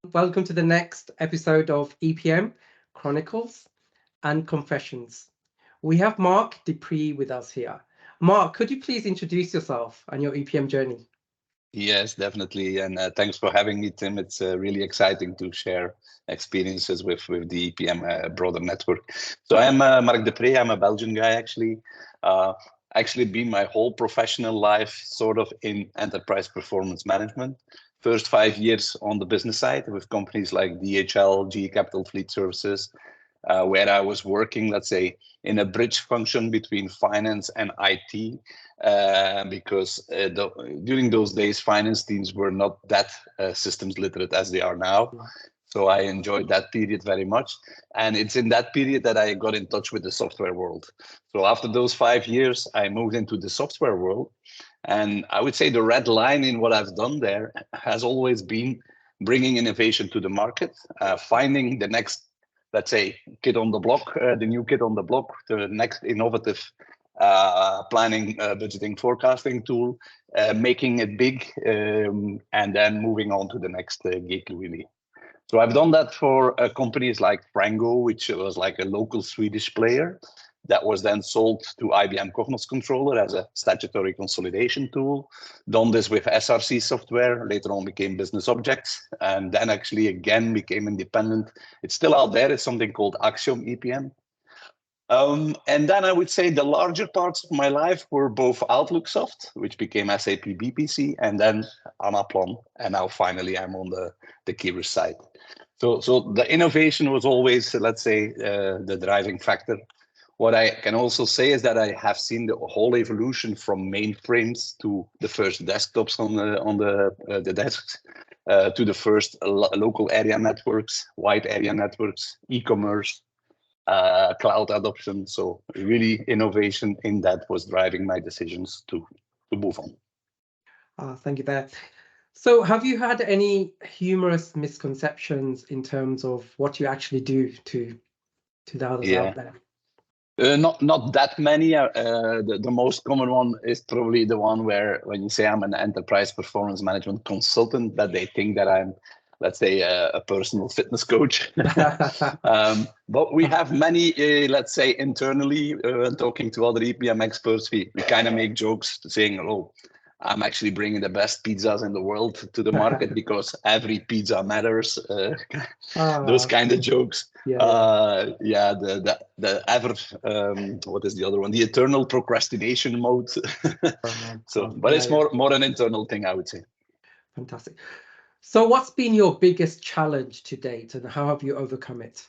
Welcome to the next episode of EPM Chronicles and Confessions. We have Mark Deprez with us here. Mark, could you please introduce yourself and your EPM journey? Yes, definitely. And thanks for having me, Tim. It's really exciting to share experiences with the EPM broader network. So I'm Marc Deprez. I'm a Belgian guy, actually. Uh, actually, been my whole professional life sort of in enterprise performance management. First 5 years on the business side with companies like DHL, GE Capital Fleet Services, where I was working, let's say, in a bridge function between finance and IT, because during those days, finance teams were not that systems literate as they are now. So I enjoyed that period very much. And it's in that period that I got in touch with the software world. So after those 5 years, I moved into the software world. And I would say the red line in what I've done there has always been bringing innovation to the market, finding the next, let's say, kid on the block, the new kid on the block, the next innovative planning, budgeting, forecasting tool, making it big, and then moving on to the next gig, really. So I've done that for companies like Frango, which was like a local Swedish player that was then sold to IBM Cognos Controller as a statutory consolidation tool. Done this with SRC software, later on became Business Objects, and then actually again became independent. It's still out there. It's something called Axiom EPM. And then I would say the larger parts of my life were both Outlook Soft, which became SAP BPC, and then Anaplan, and now finally I'm on the Keywords side. So the innovation was always, let's say, the driving factor. What I can also say is that I have seen the whole evolution from mainframes to the first desktops on the desks, to the first local area networks, wide area networks, e-commerce, cloud adoption. So really innovation in that was driving my decisions to move on. Thank you there. So, have you had any humorous misconceptions in terms of what you actually do to the others out Yeah. there? Not that many. The most common one is probably the one where when you say I'm an enterprise performance management consultant, that they think that I'm, let's say, a personal fitness coach. But we have many, let's say, internally, talking to other EPM experts, we kind of make jokes saying, oh, I'm actually bringing the best pizzas in the world to the market because every pizza matters. Those Ah, kind of jokes. yeah, yeah. Yeah, the ever what is the other one? The eternal procrastination mode. So, but Yeah, it's yeah. more an internal thing, I would say. Fantastic. So, what's been your biggest challenge to date, and how have you overcome it?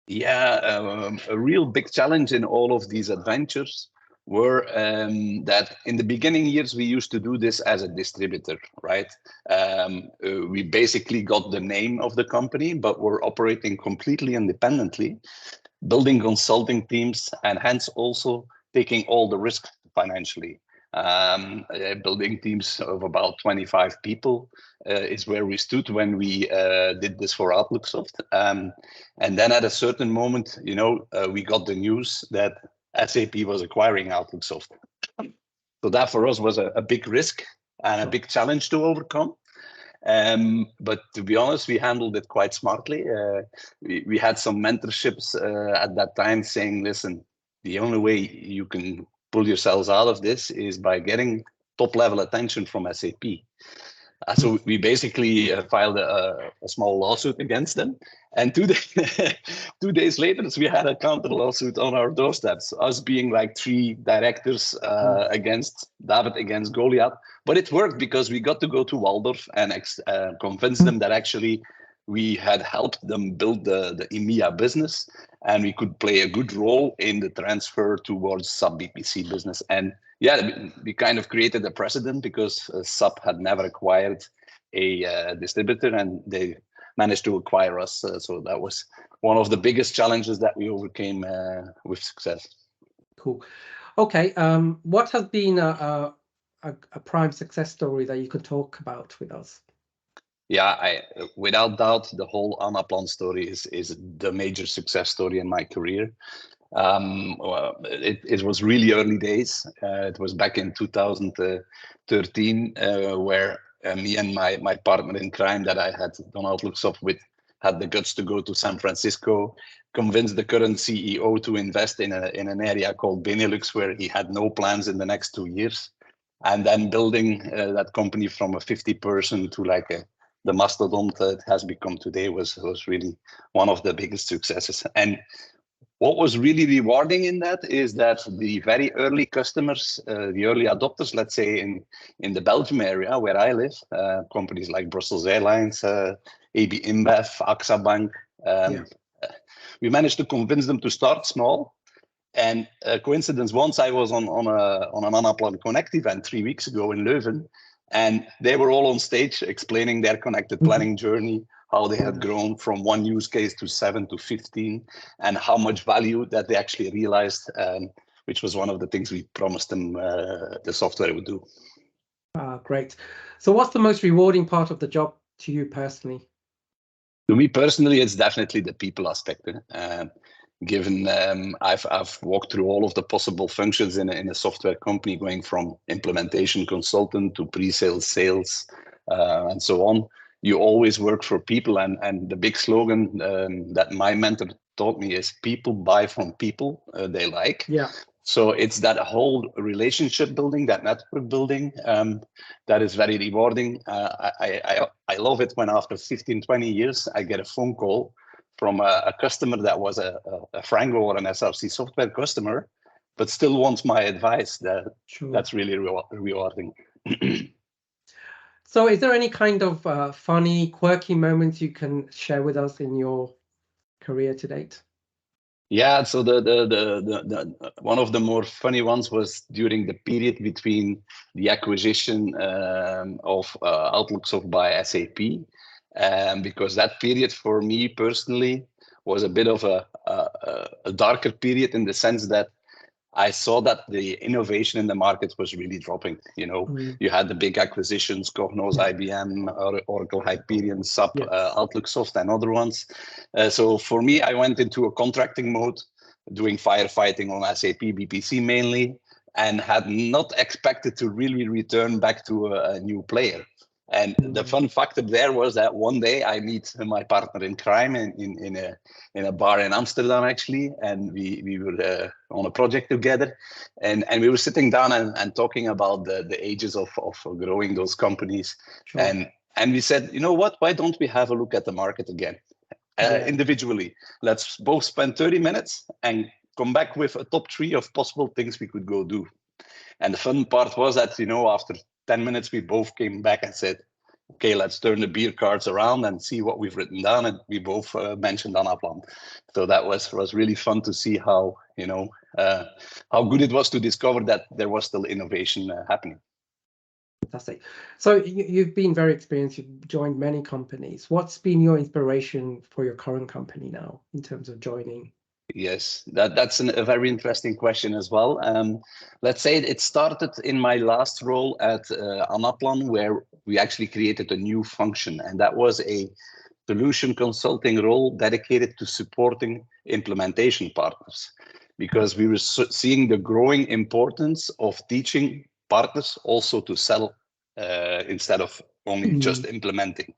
Yeah, a real big challenge in all of these adventures were that in the beginning years we used to do this as a distributor, right? We basically got the name of the company, but we're operating completely independently, building consulting teams, and hence also taking all the risk financially. Building teams of about 25 people is where we stood when we did this for Outlooksoft. And then at a certain moment, we got the news that SAP was acquiring Outlooksoft. So that for us was a big risk and a Sure. big challenge to overcome. But to be honest, we handled it quite smartly. We had some mentorships at that time saying, listen, the only way you can pull yourselves out of this is by getting top level attention from SAP. So we basically filed a small lawsuit against them. And 2 days, 2 days later, we had a counter lawsuit on our doorsteps, us being like three directors Mm. against David against Goliath. But it worked because we got to go to Waldorf and convince them that actually we had helped them build the EMEA business and we could play a good role in the transfer towards sub BPC business. And yeah, we kind of created a precedent because SAP had never acquired a distributor and they managed to acquire us. So that was one of the biggest challenges that we overcame with success. Cool. Okay. What has been a prime success story that you could talk about with us? Yeah, without doubt, the whole Anaplan story is the major success story in my career. Well, it was really early days. It was back in 2013 where me and my partner in crime that I had done Outlooks with had the guts to go to San Francisco, convince the current CEO to invest in an area called Benelux where he had no plans in the next 2 years, and then building that company from a 50-person to like the mastodon that it has become today was really one of the biggest successes. And what was really rewarding in that is that the very early customers, the early adopters, let's say in the Belgium area where I live, companies like Brussels Airlines, AB InBev, AXA Bank, we managed to convince them to start small. And coincidence, once I was on an Anaplan Connect event 3 weeks ago in Leuven, and they were all on stage explaining their connected planning journey, how they had grown from 1 use case to 7 to 15, and how much value that they actually realized, which was one of the things we promised them the software would do. Great. So what's the most rewarding part of the job to you personally? To me personally, it's definitely the people aspect. Given I've walked through all of the possible functions in a software company, going from implementation consultant to pre-sales, sales, and so on. You always work for people, and the big slogan that my mentor taught me is people buy from people they like. Yeah. So it's that whole relationship building, that network building, that is very rewarding. I love it when after 15, 20 years, I get a phone call from a customer that was a Frango or an SRC software customer, but still wants my advice. That's really rewarding. So is there any kind of funny, quirky moments you can share with us in your career to date? Yeah, so the one of the more funny ones was during the period between the acquisition of Outlooks by SAP, because that period for me personally was a bit of a darker period in the sense that I saw that the innovation in the market was really dropping. You know, you had the big acquisitions, Cognos, IBM, Oracle, Hyperion, SAP, Outlooksoft, and other ones. So for me, I went into a contracting mode, doing firefighting on SAP BPC mainly, and had not expected to really return back to a new player. And the fun factor there was that one day I meet my partner in crime in a bar in Amsterdam, actually, and we were on a project together, and we were sitting down and talking about the ages of growing those companies, and we said, you know what? Why don't we have a look at the market again, individually? Let's both spend 30 minutes and come back with a top 3 of possible things we could go do. And the fun part was that, you know, after 10 minutes, we both came back and said, okay, let's turn the beer cards around and see what we've written down. And we both mentioned Anaplan. So that was really fun to see how, you know, how good it was to discover that there was still innovation happening. Fantastic. So you've been very experienced. You've joined many companies. What's been your inspiration for your current company now in terms of joining? Yes, that's a very interesting question as well. Let's say it started in my last role at Anaplan, where we actually created a new function, and that was a solution consulting role dedicated to supporting implementation partners, because we were seeing the growing importance of teaching partners also to sell instead of only just implementing.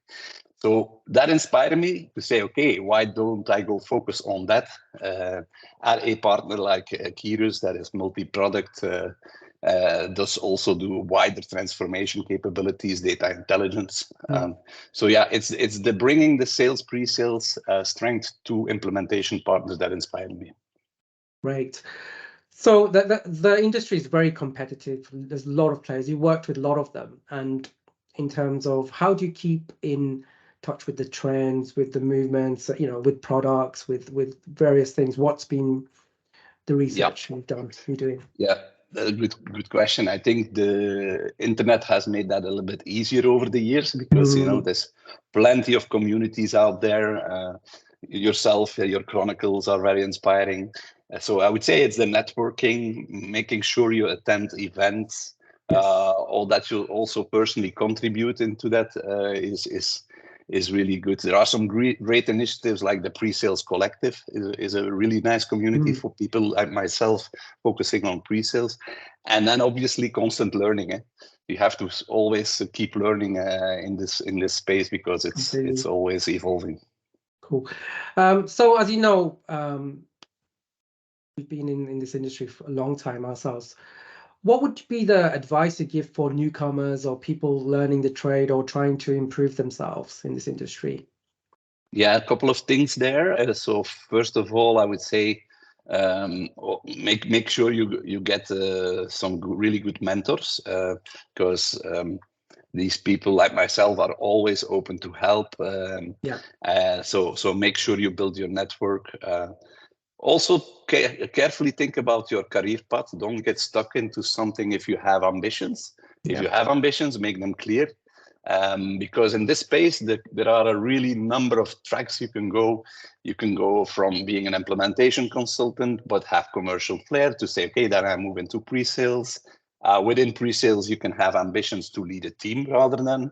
So that inspired me to say, okay, why don't I go focus on that at a partner like Kirus that is multi-product, does also do wider transformation capabilities, data intelligence. So yeah, it's the bringing the sales, pre-sales strength to implementation partners that inspired me. Right. So the industry is very competitive. There's a lot of players. You worked with a lot of them. And in terms of how do you keep in touch with the trends, with the movements, you know, with products, with various things? What's been the research you're doing? Yeah, good question. I think the internet has made that a little bit easier over the years because you know there's plenty of communities out there. Yourself, your Chronicles are very inspiring. So I would say it's the networking, making sure you attend events, all that you also personally contribute into that is really good. There are some great initiatives like the Pre-Sales Collective is a really nice community for people like myself focusing on pre-sales. And then obviously constant learning. you have to always keep learning in this space, because it's always evolving. Cool. So as you know, we've been in this industry for a long time ourselves. What would be the advice you give for newcomers or people learning the trade or trying to improve themselves in this industry? Yeah, a couple of things there. So first of all, I would say make sure you get some really good mentors, because these people like myself are always open to help. So make sure you build your network. Also, carefully think about your career path. Don't get stuck into something if you have ambitions. If you have ambitions, make them clear. Because in this space, there are a really number of tracks you can go. You can go from being an implementation consultant, but have commercial flair to say, okay, then I move into pre-sales. Within pre-sales, you can have ambitions to lead a team rather than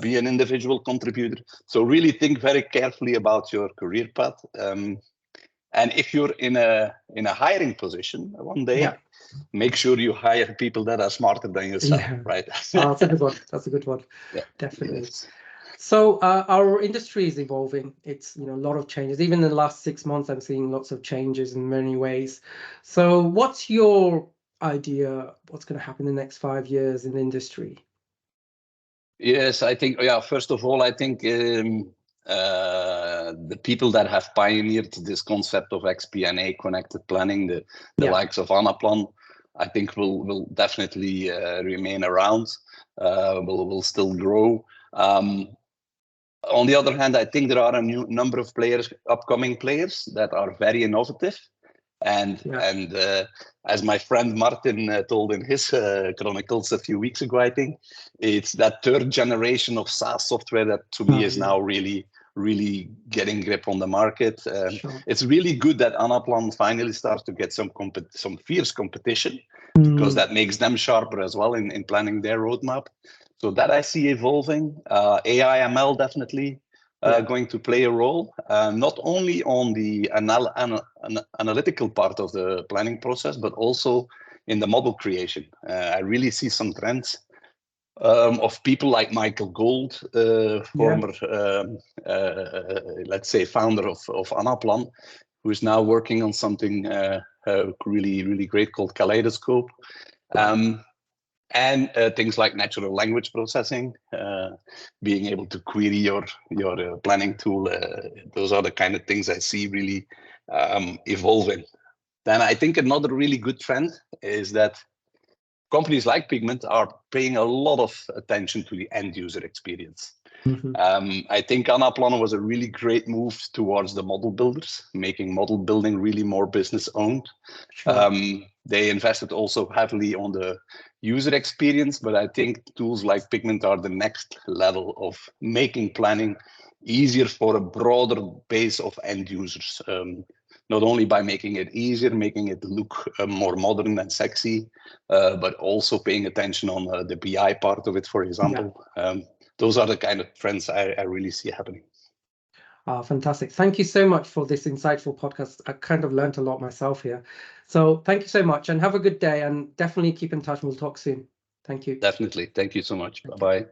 be an individual contributor. So really think very carefully about your career path. And if you're in a hiring position one day, make sure you hire people that are smarter than yourself, right? That's a good one. That's a good one. Yeah, definitely. Yes. So our industry is evolving. It's a lot of changes. Even in the last 6 months, I'm seeing lots of changes in many ways. So what's your idea? What's going to happen in the next 5 years in the industry? Yes, I think, first of all, I think the people that have pioneered this concept of XP&A connected planning, the likes of Anaplan, I think will definitely remain around, will still grow. On the other hand, I think there are a new number of upcoming players that are very innovative. And as my friend Martin told in his Chronicles a few weeks ago, I think it's that third generation of SaaS software that to me is now really getting grip on the market. It's really good that Anaplan finally starts to get some fierce competition, because that makes them sharper as well in planning their roadmap. So that I see evolving. AI ML definitely going to play a role, not only on the analytical part of the planning process, but also in the model creation. I really see some trends of people like Michael Gold, former, let's say, founder of Anaplan, who is now working on something really great called Kaleidoscope. And things like natural language processing, being able to query your planning tool. Those are the kind of things I see really evolving. Then I think another really good trend is that companies like Pigment are paying a lot of attention to the end user experience. I think Anaplan was a really great move towards the model builders, making model building really more business owned. They invested also heavily on the user experience, but I think tools like Pigment are the next level of making planning easier for a broader base of end users. Not only by making it easier, making it look more modern and sexy, but also paying attention on the BI part of it, for example. Those are the kind of trends I really see happening. Fantastic. Thank you so much for this insightful podcast. I kind of learned a lot myself here. So thank you so much and have a good day, and definitely keep in touch and we'll talk soon. Thank you. Definitely. Thank you so much. Bye-bye.